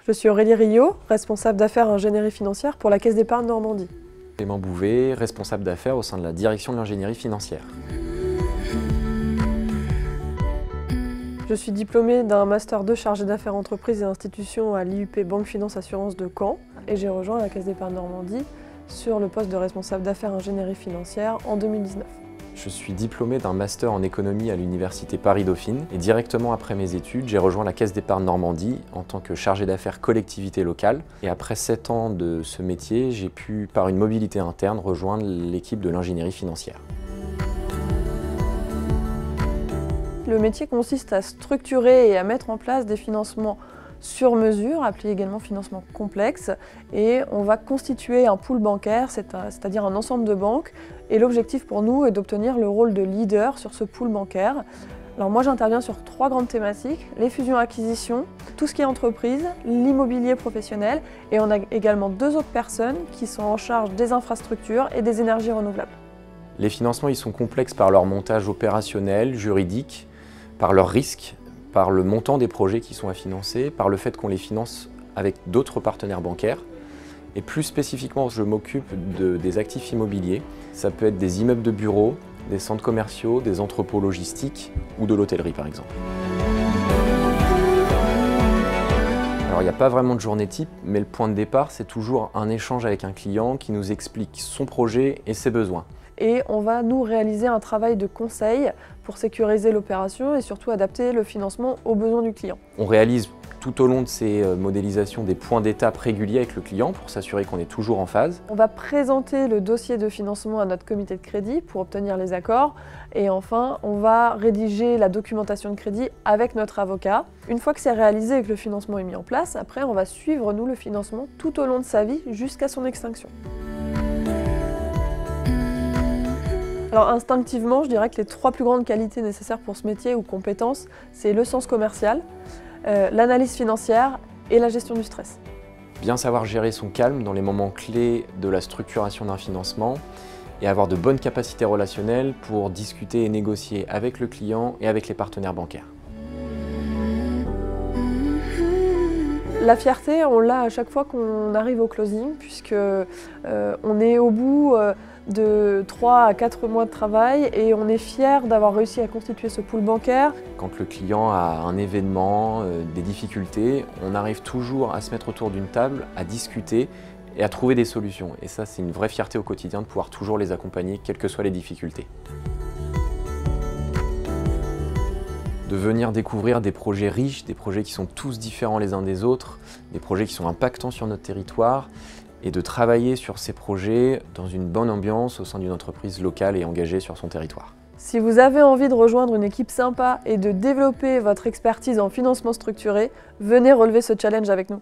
Je suis Aurélie Rio, responsable d'affaires ingénierie financière pour la Caisse d'épargne Normandie. Clément Bouvet, responsable d'affaires au sein de la direction de l'ingénierie financière. Je suis diplômée d'un master 2 chargé d'affaires entreprises et institutions à l'IUP Banque Finance Assurance de Caen et j'ai rejoint la Caisse d'épargne Normandie sur le poste de responsable d'affaires ingénierie financière en 2019. Je suis diplômé d'un master en économie à l'université Paris-Dauphine et directement après mes études, j'ai rejoint la Caisse d'épargne Normandie en tant que chargé d'affaires collectivité locale. Et après 7 ans de ce métier, j'ai pu, par une mobilité interne, rejoindre l'équipe de l'ingénierie financière. Le métier consiste à structurer et à mettre en place des financements sur mesure, appelés également financement complexe, et on va constituer un pool bancaire, c'est-à-dire un ensemble de banques, et l'objectif pour nous est d'obtenir le rôle de leader sur ce pool bancaire. Alors moi j'interviens sur 3 grandes thématiques, les fusions-acquisitions, tout ce qui est entreprise, l'immobilier professionnel, et on a également 2 autres personnes qui sont en charge des infrastructures et des énergies renouvelables. Les financements ils sont complexes par leur montage opérationnel, juridique, par leurs risques, par le montant des projets qui sont à financer, par le fait qu'on les finance avec d'autres partenaires bancaires. Et plus spécifiquement, je m'occupe des actifs immobiliers. Ça peut être des immeubles de bureaux, des centres commerciaux, des entrepôts logistiques ou de l'hôtellerie par exemple. Alors il n'y a pas vraiment de journée type, mais le point de départ c'est toujours un échange avec un client qui nous explique son projet et ses besoins. Et on va nous réaliser un travail de conseil pour sécuriser l'opération et surtout adapter le financement aux besoins du client. On réalise tout au long de ces modélisations des points d'étape réguliers avec le client pour s'assurer qu'on est toujours en phase. On va présenter le dossier de financement à notre comité de crédit pour obtenir les accords et enfin on va rédiger la documentation de crédit avec notre avocat. Une fois que c'est réalisé et que le financement est mis en place, après on va suivre nous le financement tout au long de sa vie jusqu'à son extinction. Alors instinctivement, je dirais que les 3 plus grandes qualités nécessaires pour ce métier ou compétences, c'est le sens commercial, l'analyse financière et la gestion du stress. Bien savoir gérer son calme dans les moments clés de la structuration d'un financement et avoir de bonnes capacités relationnelles pour discuter et négocier avec le client et avec les partenaires bancaires. La fierté, on l'a à chaque fois qu'on arrive au closing, puisque on est au bout de 3 à 4 mois de travail et on est fier d'avoir réussi à constituer ce pool bancaire. Quand le client a un événement, des difficultés, on arrive toujours à se mettre autour d'une table, à discuter et à trouver des solutions. Et ça, c'est une vraie fierté au quotidien de pouvoir toujours les accompagner, quelles que soient les difficultés. De venir découvrir des projets riches, des projets qui sont tous différents les uns des autres, des projets qui sont impactants sur notre territoire, et de travailler sur ces projets dans une bonne ambiance au sein d'une entreprise locale et engagée sur son territoire. Si vous avez envie de rejoindre une équipe sympa et de développer votre expertise en financement structuré, venez relever ce challenge avec nous.